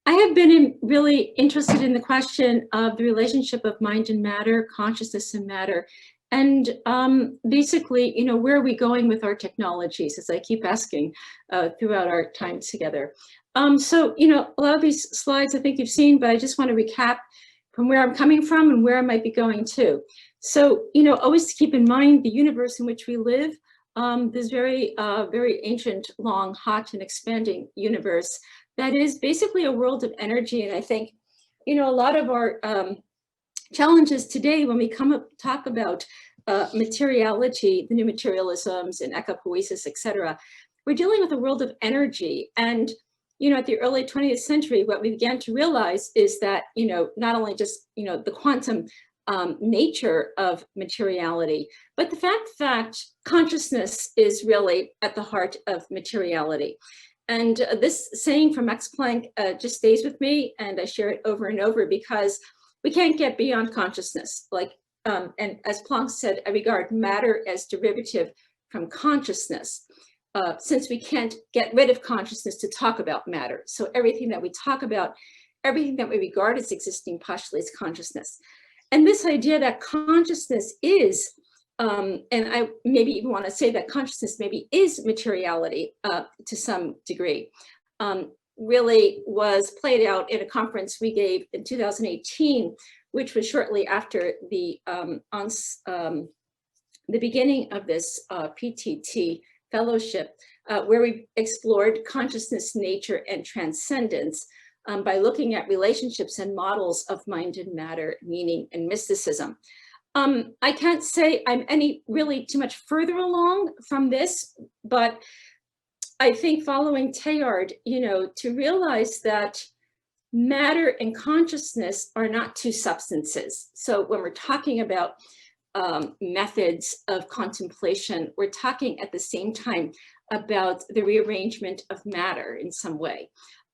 I have been really interested in the question of the relationship of mind and matter, consciousness and matter, and basically, where are we going with our technologies, as I keep asking throughout our time together. So, a lot of these slides I think you've seen, but I just want to recap from where I'm coming from and where I might be going to. So, always to keep in mind the universe in which we live, this very ancient, long, hot, and expanding universe that is basically a world of energy. And I think, a lot of our challenges today when we talk about materiality, the new materialisms and ecopoiesis, etc., we're dealing with a world of energy. And, at the early 20th century, what we began to realize is that, not only just, the quantum nature of materiality, but the fact that consciousness is really at the heart of materiality. And this saying from Max Planck just stays with me, and I share it over and over because we can't get beyond consciousness. And as Planck said, I regard matter as derivative from consciousness, since we can't get rid of consciousness to talk about matter. So everything that we talk about, everything that we regard as existing postulates consciousness. And this idea that consciousness is, and I maybe even want to say that consciousness maybe is materiality to some degree, really was played out in a conference we gave in 2018, which was shortly after the beginning of this PTT fellowship, where we explored consciousness, nature, and transcendence by looking at relationships and models of mind and matter, meaning and mysticism. I can't say I'm any really too much further along from this, but I think following Teilhard, to realize that matter and consciousness are not two substances. So when we're talking about methods of contemplation, we're talking at the same time about the rearrangement of matter in some way.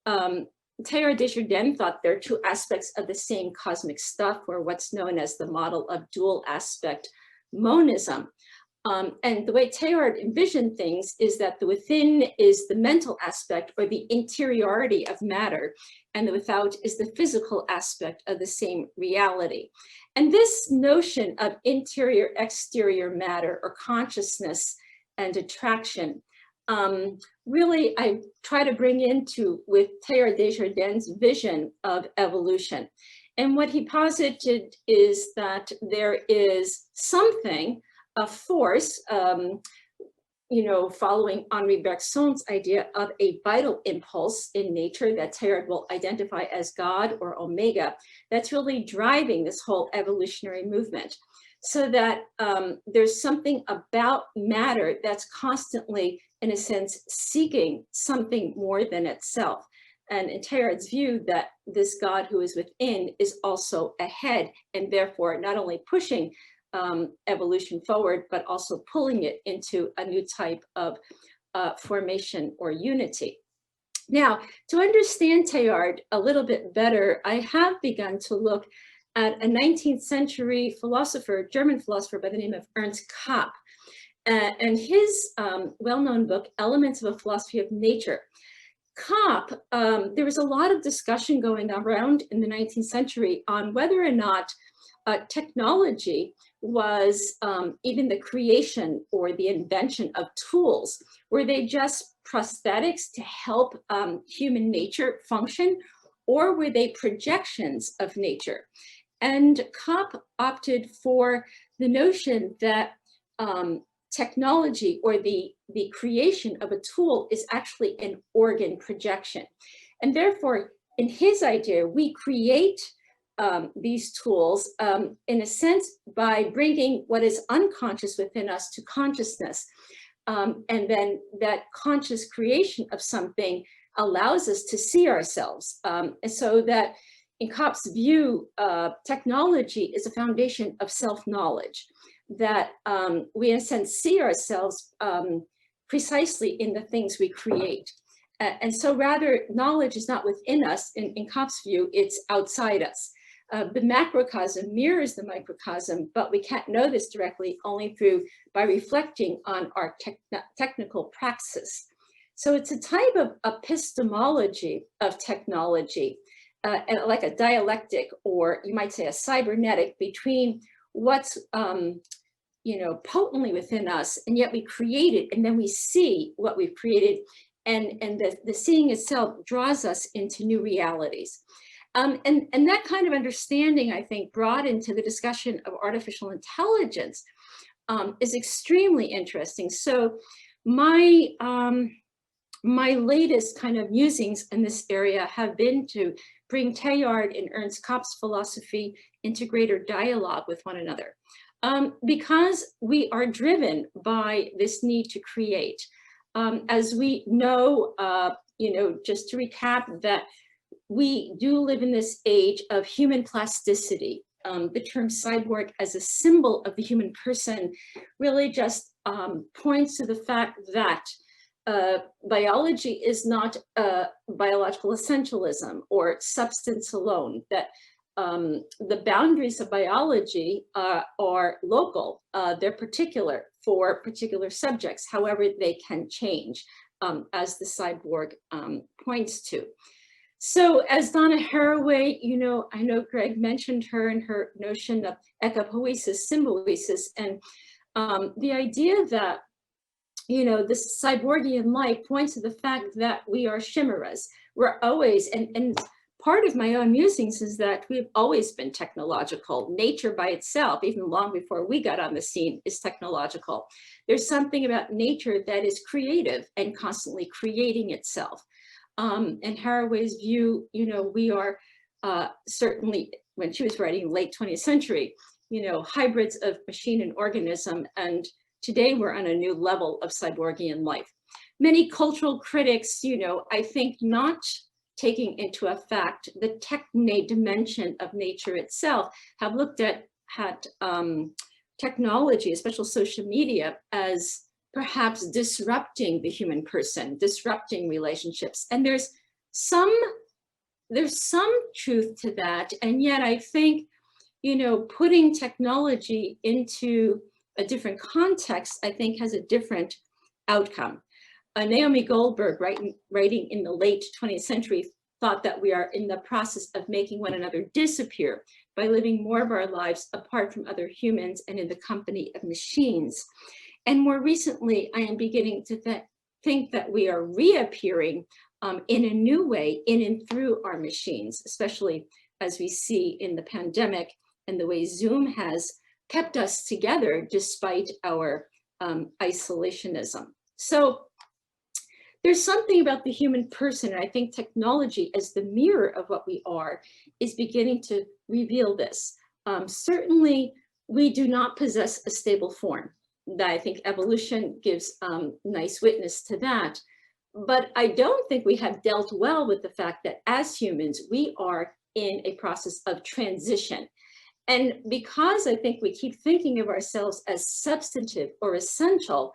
Teilhard de Chardin thought there are two aspects of the same cosmic stuff, or what's known as the model of dual aspect monism. And the way Teilhard envisioned things is that the within is the mental aspect or the interiority of matter, and the without is the physical aspect of the same reality. And this notion of interior exterior matter or consciousness and attraction really I try to bring into with Teilhard de Chardin's vision of evolution. And what he posited is that there is something, a force, following Henri Bergson's idea of a vital impulse in nature that Teilhard will identify as God or Omega, that's really driving this whole evolutionary movement. So that there's something about matter that's constantly, in a sense, seeking something more than itself. And in Teilhard's view, that this God who is within is also ahead, and therefore not only pushing evolution forward, but also pulling it into a new type of formation or unity. Now, to understand Teilhard a little bit better, I have begun to look at a 19th century philosopher, German philosopher by the name of Ernst Kapp, and his well-known book, Elements of a Philosophy of Nature. Kapp, there was a lot of discussion going around in the 19th century on whether or not technology was even the creation or the invention of tools. Were they just prosthetics to help human nature function, or were they projections of nature? And Kapp opted for the notion that technology or the creation of a tool is actually an organ projection. And therefore, in his idea, we create these tools in a sense by bringing what is unconscious within us to consciousness. And then that conscious creation of something allows us to see ourselves. And so that in Kapp's view, technology is a foundation of self-knowledge, that we in a sense see ourselves precisely in the things we create. And so rather, knowledge is not within us. In Kapp's view, it's outside us. The macrocosm mirrors the microcosm, but we can't know this directly only by reflecting on our technical praxis. So it's a type of epistemology of technology, and like a dialectic, or you might say a cybernetic between what's potently within us, and yet we create it, and then we see what we've created, and the seeing itself draws us into new realities. And that kind of understanding, I think, brought into the discussion of artificial intelligence is extremely interesting. So my latest kind of musings in this area have been to bring Teilhard and Ernst Kopp's philosophy into greater dialogue with one another. Because we are driven by this need to create. As we know, just to recap, that we do live in this age of human plasticity. The term cyborg as a symbol of the human person really just points to the fact that biology is not biological essentialism or substance alone, that the boundaries of biology are local. They're particular for particular subjects. However, they can change, as the cyborg points to. So as Donna Haraway, I know Greg mentioned her and her notion of ecopoiesis, symbiosis, and the idea that, this cyborgian life points to the fact that we are chimeras. We're always, and part of my own musings is that we've always been technological. Nature by itself, even long before we got on the scene, is technological. There's something about nature that is creative and constantly creating itself. And Haraway's view, we are certainly, when she was writing late 20th century, hybrids of machine and organism. And today we're on a new level of cyborgian life. Many cultural critics, I think, not taking into effect the techne dimension of nature itself, have looked at technology, especially social media, as perhaps disrupting the human person, disrupting relationships. And there's some truth to that. And yet I think, putting technology into a different context, I think, has a different outcome. Naomi Goldberg, writing in the late 20th century, thought that we are in the process of making one another disappear by living more of our lives apart from other humans and in the company of machines. And more recently, I am beginning to think that we are reappearing in a new way in and through our machines, especially as we see in the pandemic and the way Zoom has kept us together despite our isolationism. So there's something about the human person, and I think technology as the mirror of what we are is beginning to reveal this. Certainly, we do not possess a stable form. That I think evolution gives nice witness to that. But I don't think we have dealt well with the fact that as humans, we are in a process of transition. And because I think we keep thinking of ourselves as substantive or essential,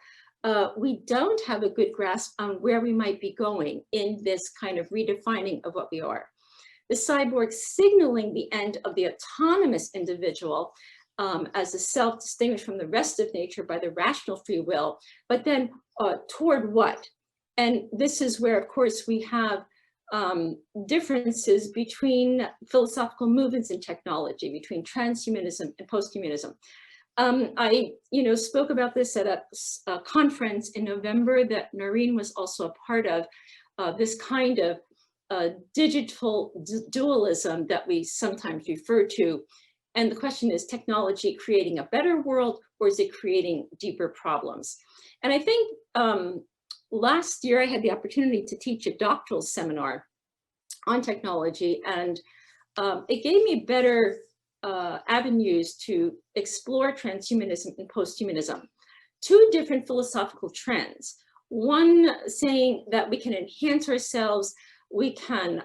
we don't have a good grasp on where we might be going in this kind of redefining of what we are. The cyborg signaling the end of the autonomous individual as a self distinguished from the rest of nature by the rational free will, but then toward what? And this is where, of course, we have differences between philosophical movements in technology, between transhumanism and posthumanism. I spoke about this at a conference in November that Noreen was also a part of, this kind of digital dualism that we sometimes refer to. And the question is, technology creating a better world, or is it creating deeper problems? And I think last year I had the opportunity to teach a doctoral seminar on technology, and it gave me better avenues to explore transhumanism and posthumanism. Two different philosophical trends. One saying that we can enhance ourselves, we can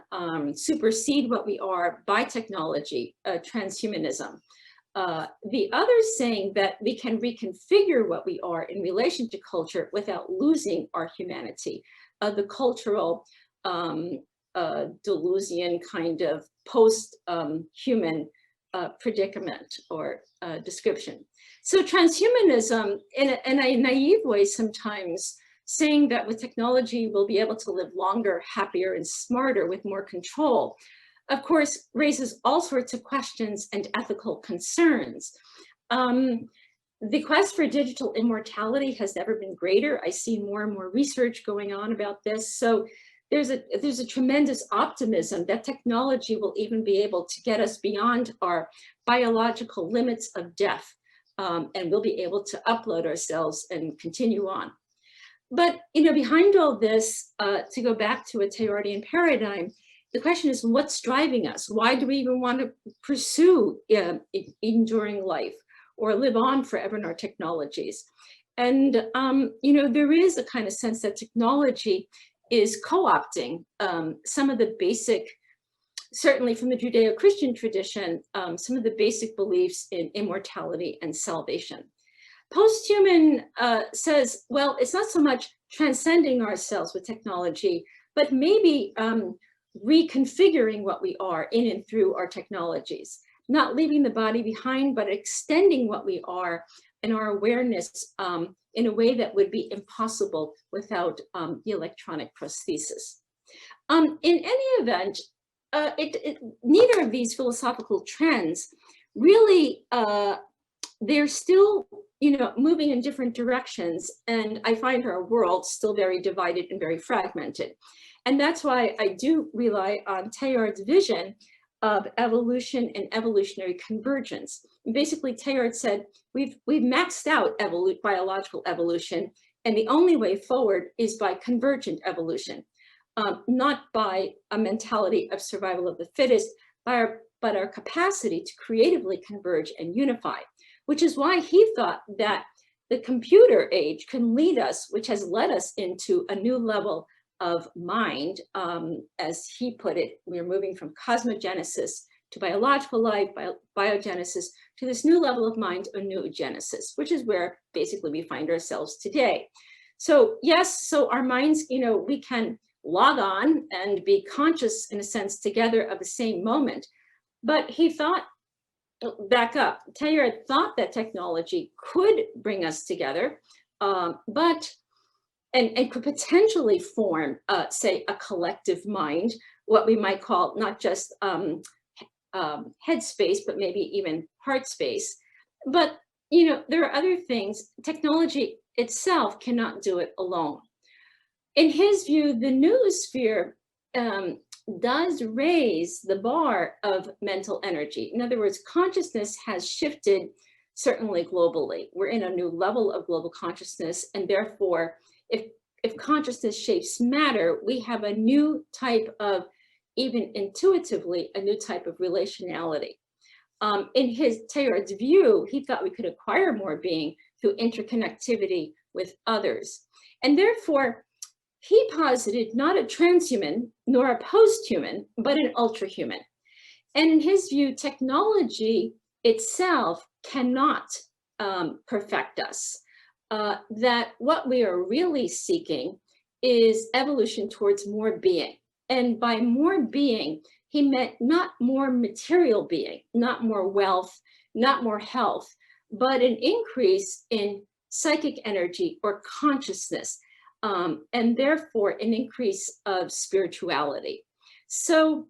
supersede what we are by technology, transhumanism. The other saying that we can reconfigure what we are in relation to culture without losing our humanity, the cultural Deleuzian kind of post-human predicament or description. So transhumanism, in a naive way, sometimes saying that with technology, we'll be able to live longer, happier, and smarter with more control, of course, raises all sorts of questions and ethical concerns. Um, the quest for digital immortality has never been greater. I see more and more research going on about this. So there's a tremendous optimism that technology will even be able to get us beyond our biological limits of death, and we'll be able to upload ourselves and continue on. But behind all this, to go back to a Teilhardian paradigm, the question is, what's driving us? Why do we even want to pursue enduring life or live on forever in our technologies? And there is a kind of sense that technology is co-opting some of the basic, certainly from the Judeo-Christian tradition, some of the basic beliefs in immortality and salvation. Posthuman says, well, it's not so much transcending ourselves with technology, but maybe reconfiguring what we are in and through our technologies, not leaving the body behind, but extending what we are and our awareness in a way that would be impossible without the electronic prosthesis. In any event, neither of these philosophical trends really, they're still moving in different directions. And I find our world still very divided and very fragmented. And that's why I do rely on Teilhard's vision of evolution and evolutionary convergence. And basically, Teilhard said, we've maxed out biological evolution, and the only way forward is by convergent evolution, not by a mentality of survival of the fittest, but our capacity to creatively converge and unify, which is why he thought that the computer age can lead us, which has led us into a new level of mind. As he put it, we're moving from cosmogenesis to biological life, biogenesis, to this new level of mind, or new genesis, which is where basically we find ourselves today. So yes, so our minds, we can log on and be conscious in a sense together of the same moment. But he thought, back up, Teilhard thought that technology could bring us together, but could potentially form, say, a collective mind, what we might call not just head space, but maybe even heart space. But there are other things. Technology itself cannot do it alone. In his view, the noosphere does raise the bar of mental energy. In other words, consciousness has shifted, certainly globally. We're in a new level of global consciousness, and therefore, if consciousness shapes matter, we have a new type of, even intuitively, a new type of relationality. In his Teilhard's view, he thought we could acquire more being through interconnectivity with others. And therefore, he posited not a transhuman nor a posthuman, but an ultrahuman. And in his view, technology itself cannot perfect us. That what we are really seeking is evolution towards more being. And by more being, he meant not more material being, not more wealth, not more health, but an increase in psychic energy or consciousness, and therefore an increase of spirituality. So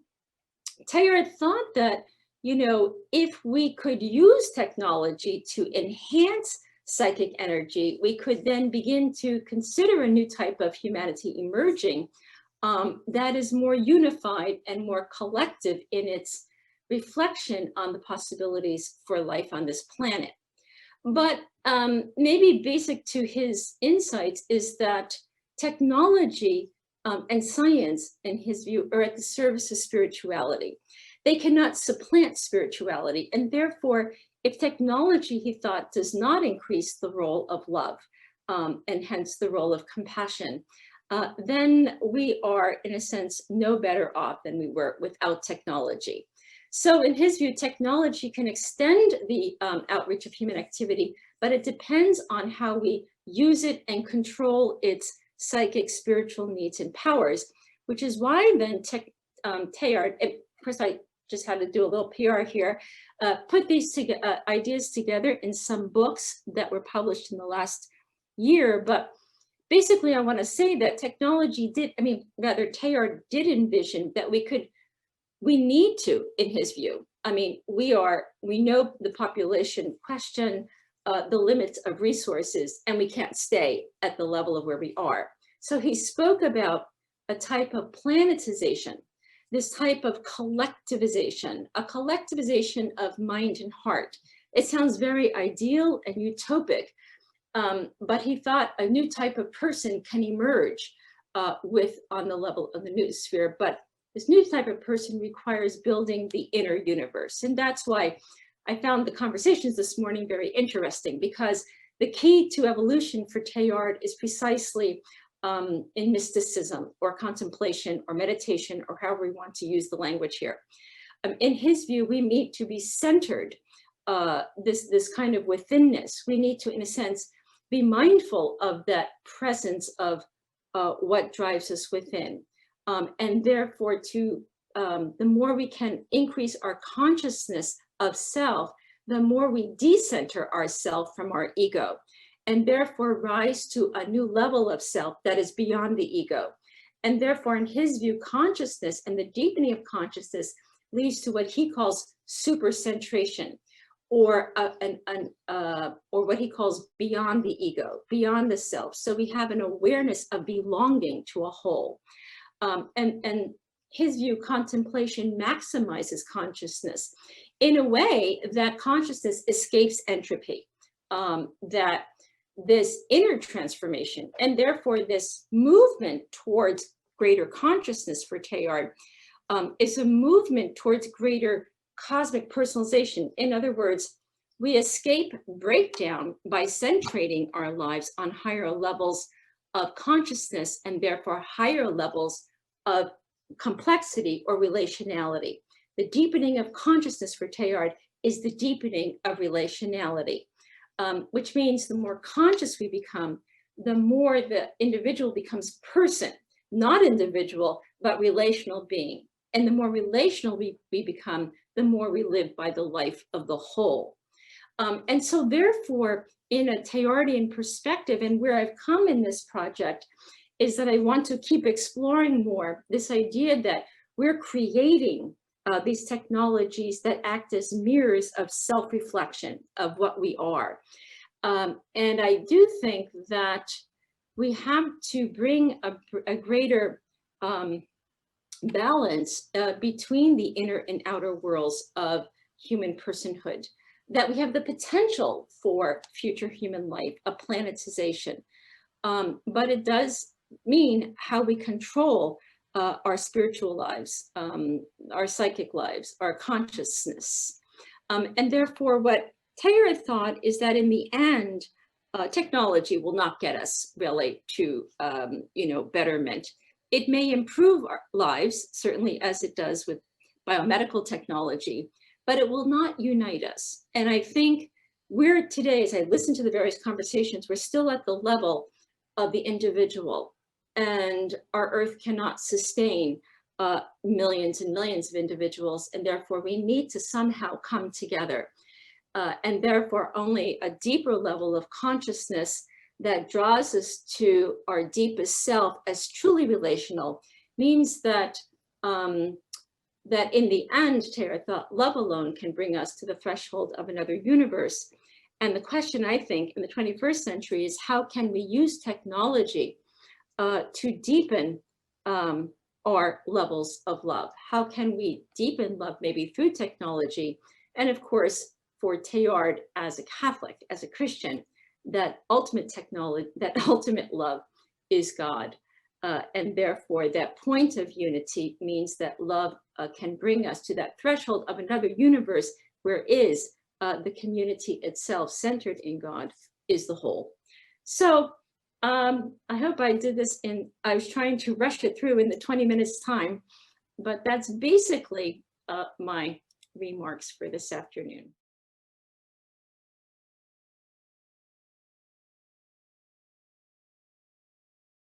Teilhard thought that, if we could use technology to enhance psychic energy, we could then begin to consider a new type of humanity emerging that is more unified and more collective in its reflection on the possibilities for life on this planet. But maybe basic to his insights is that technology and science, in his view, are at the service of spirituality. They cannot supplant spirituality, and therefore, if technology, he thought, does not increase the role of love, and hence the role of compassion, then we are, in a sense, no better off than we were without technology. So in his view, technology can extend the outreach of human activity, but it depends on how we use it and control its psychic, spiritual needs and powers, which is why then Teilhard, of course, I just had to do a little PR here, put these ideas together in some books that were published in the last year. But basically I want to say that technology did, I mean, rather Teilhard did envision that we need to, in his view. I mean, we know the population question, the limits of resources, and we can't stay at the level of where we are. So he spoke about a type of planetization, this type of collectivization, a collectivization of mind and heart. It sounds very ideal and utopic, but he thought a new type of person can emerge on the level of the noosphere. But this new type of person requires building the inner universe. And that's why I found the conversations this morning very interesting, because the key to evolution for Teilhard is precisely in mysticism or contemplation or meditation, or however we want to use the language here. In his view, we need to be centered, this kind of withinness. We need to, in a sense, be mindful of that presence of what drives us within. And therefore, the more we can increase our consciousness of self, the more we decenter ourself from our ego, and therefore rise to a new level of self that is beyond the ego. And therefore, in his view, consciousness and the deepening of consciousness leads to what he calls supercentration, or what he calls beyond the ego, beyond the self. So we have an awareness of belonging to a whole. And his view, contemplation maximizes consciousness in a way that consciousness escapes entropy, that this inner transformation, and therefore this movement towards greater consciousness for Teilhard is a movement towards greater cosmic personalization. In other words, we escape breakdown by centrating our lives on higher levels of consciousness, and therefore higher levels of complexity or relationality. The deepening of consciousness for Teilhard is the deepening of relationality, which means the more conscious we become, the more the individual becomes person, not individual, but relational being. And the more relational we become, the more we live by the life of the whole. And so therefore, in a Teilhardian perspective, and where I've come in this project, is that I want to keep exploring more this idea that we're creating these technologies that act as mirrors of self-reflection of what we are. And I do think that we have to bring a greater balance between the inner and outer worlds of human personhood, that we have the potential for future human life, a planetization. But it does mean how we control our spiritual lives, our psychic lives, our consciousness. And therefore, what Teilhard thought is that in the end, technology will not get us really to betterment. It may improve our lives, certainly as it does with biomedical technology, but it will not unite us. And I think we're today, as I listen to the various conversations, we're still at the level of the individual, and our earth cannot sustain millions and millions of individuals, and therefore we need to somehow come together. And therefore only a deeper level of consciousness that draws us to our deepest self as truly relational means that that in the end, Teilhard thought, love alone can bring us to the threshold of another universe. And the question, I think, in the 21st century is how can we use technology to deepen our levels of love? How can we deepen love maybe through technology? And of course, for Teilhard as a Catholic, as a Christian, that ultimate technology, that ultimate love is God. And therefore that point of unity means that love can bring us to that threshold of another universe where is the community itself centered in God is the whole. So I hope I did this I was trying to rush it through in the 20 minutes time, but that's basically my remarks for this afternoon.